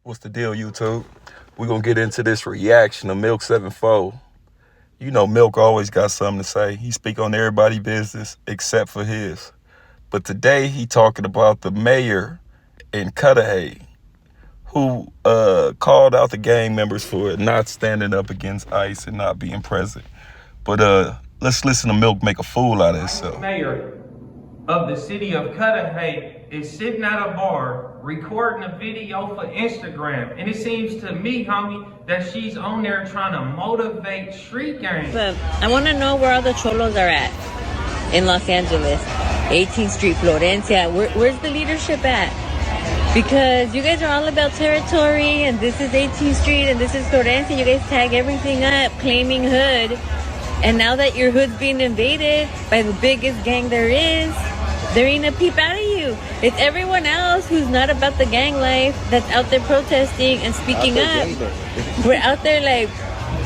What's the deal, YouTube? We're going to get into this reaction of Milk 74. You know Milk always got something to say. He speak on everybody's business except for his. But today he talking about the mayor in Cudahy who called out the gang members for not standing up against ICE and not being present. But let's listen to Milk make a fool out of himself. Mayor of the city of Cudahy is sitting at a bar recording a video for Instagram, and it seems to me, homie, that she's on there trying to motivate street gangs. But I want to know where all the cholos are at in Los Angeles. 18th Street, Florencia. Where's the leadership at? Because you guys are all about territory, and this is 18th Street, and this is Florencia. You guys tag everything up, claiming hood. And now that your hood's being invaded by the biggest gang there is, there ain't a peep out of you. It's everyone else who's not about the gang life that's out there protesting and speaking up. We're out there like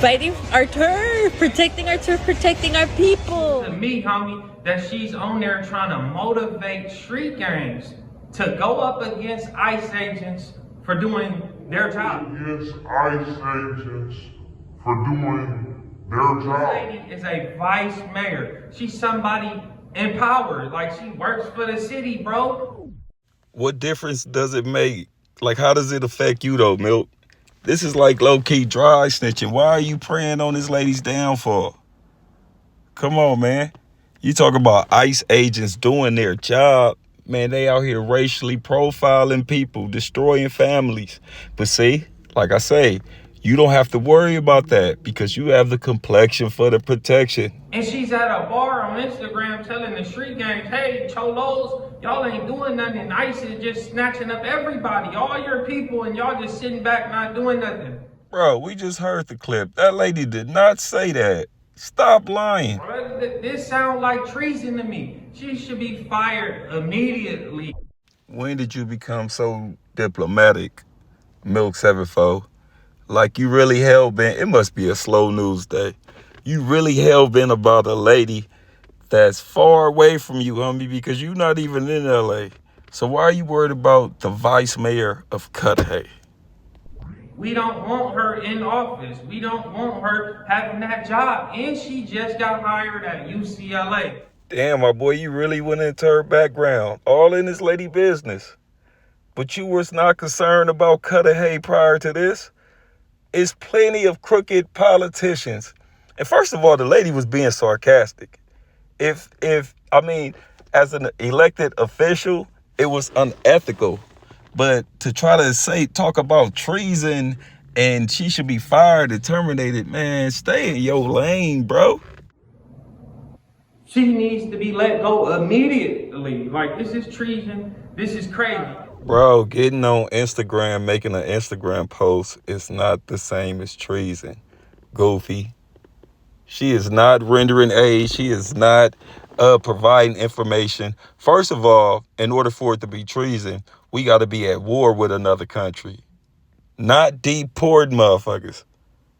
fighting our turf, protecting our turf, protecting our people. To me, homie, that she's on there trying to motivate street gangs to go up against ICE agents for doing their job. Against ICE agents for doing their job. This lady is a vice mayor. She's somebody empowered. Like, she works for the city, bro. What difference does it make? Like, how does it affect you though, Milk? This is like low-key dry snitching. Why are you preying on this lady's downfall? Come on, man. You talk about ICE agents doing their job. Man, they out here racially profiling people, destroying families. But see, like I say, you don't have to worry about that because you have the complexion for the protection. And she's at a bar on Instagram telling the street gangs, hey, cholos, y'all ain't doing nothing. ICE is just snatching up everybody, all your people, and y'all just sitting back not doing nothing. Bro, we just heard the clip. That lady did not say that. Stop lying. This sounds like treason to me. She should be fired immediately. When did you become so diplomatic, Milk 74? Like you really hell-bent. It must be a slow news day. You really hell-bent about a lady that's far away from you, homie, because you're not even in LA. So why are you worried about the vice mayor of Cudahy? We don't want her in office. We don't want her having that job. And she just got hired at UCLA. Damn, my boy, you really went into her background. All in this lady business. But you was not concerned about Cudahy prior to this? It's plenty of crooked politicians. And first of all, the lady was being sarcastic. As an elected official, it was unethical. But to try to talk about treason and she should be fired and terminated, man, stay in your lane, bro. She needs to be let go immediately. Like, this is treason. This is crazy. Bro, getting on Instagram, making an Instagram post is not the same as treason. Goofy. She is not rendering aid. She is not providing information. First of all, in order for it to be treason, we got to be at war with another country. Not deport motherfuckers.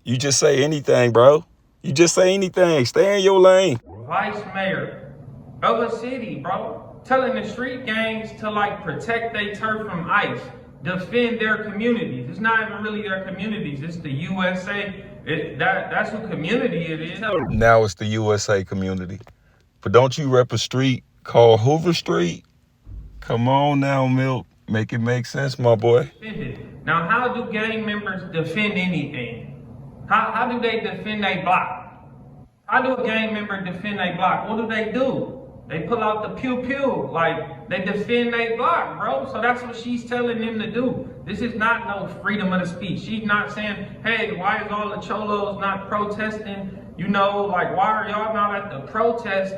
You just say anything, bro. You just say anything. Stay in your lane. Vice mayor of a city, bro. Telling the street gangs to, like, protect their turf from ICE. Defend their communities. It's not even really their communities. It's the USA. That's who community it is. Now it's the USA community. But don't you rep a street called Hoover Street? Come on now, Milk. Make it make sense, my boy. Now, how do gang members defend anything? How do they defend a block? How do a gang member defend a block? What do? They pull out the pew-pew, like they defend their block, bro. So that's what she's telling them to do. This is not no freedom of the speech. She's not saying, hey, why is all the cholos not protesting? You know, like, why are y'all not at the protest,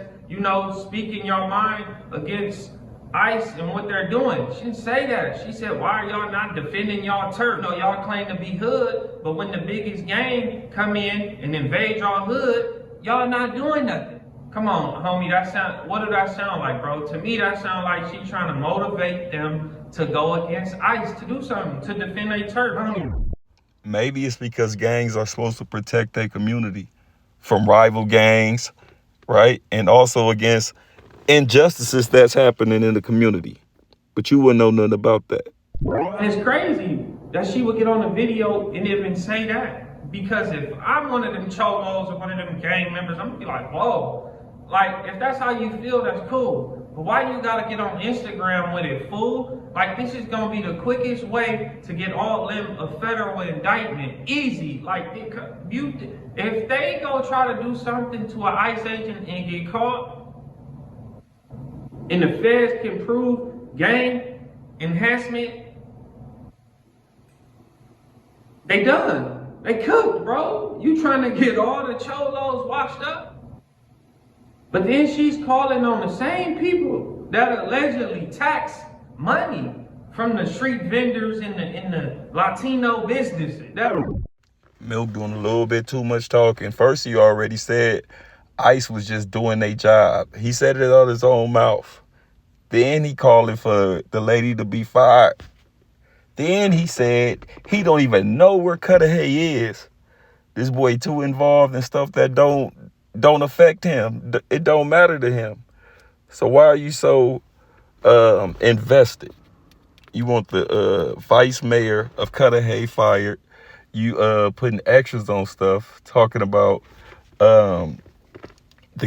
speaking your mind against ICE and what they're doing? She didn't say that. She said, why are y'all not defending y'all turf? No, y'all claim to be hood, but when the biggest gang come in and invade y'all hood, y'all not doing nothing. Come on, homie, what did that sound like, bro? To me, that sounds like she's trying to motivate them to go against ICE, to do something, to defend their turf. Maybe it's because gangs are supposed to protect their community from rival gangs, right? And also against injustices that's happening in the community. But you wouldn't know nothing about that. It's crazy. that she would get on the video and even say that. Because if I'm one of them cholos or one of them gang members, I'm gonna be like, whoa. Like, if that's how you feel, that's cool. But why you gotta get on Instagram with it, fool? Like, this is gonna be the quickest way to get all them a federal indictment. Easy. Like, if they go try to do something to an ICE agent and get caught, and the feds can prove gang enhancement, they done. They cooked, bro. You trying to get all the cholos washed up? But then she's calling on the same people that allegedly tax money from the street vendors in the Latino businesses. Milk doing a little bit too much talking. First, he already said ICE was just doing their job. He said it out of his own mouth. Then he calling for the lady to be fired. Then he said he don't even know where Cudahy is. This boy too involved in stuff that don't affect him. It don't matter to him. So why are you so invested? You want the vice mayor of Cudahy fired. You putting extras on stuff, talking about the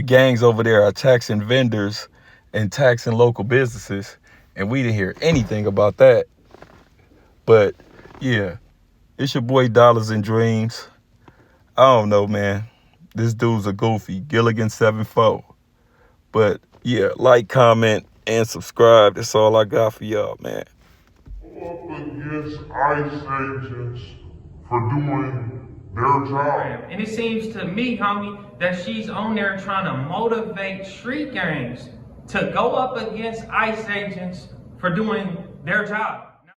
gangs over there are taxing vendors and taxing local businesses. And we didn't hear anything about that. But yeah, it's your boy Dollars and Dreams. I don't know, man. This dude's a goofy. Gilligan74. But yeah, like, comment, and subscribe. That's all I got for y'all, man. Up against ICE agents for doing their job. And it seems to me, homie, that she's on there trying to motivate street gangs to go up against ICE agents for doing their job.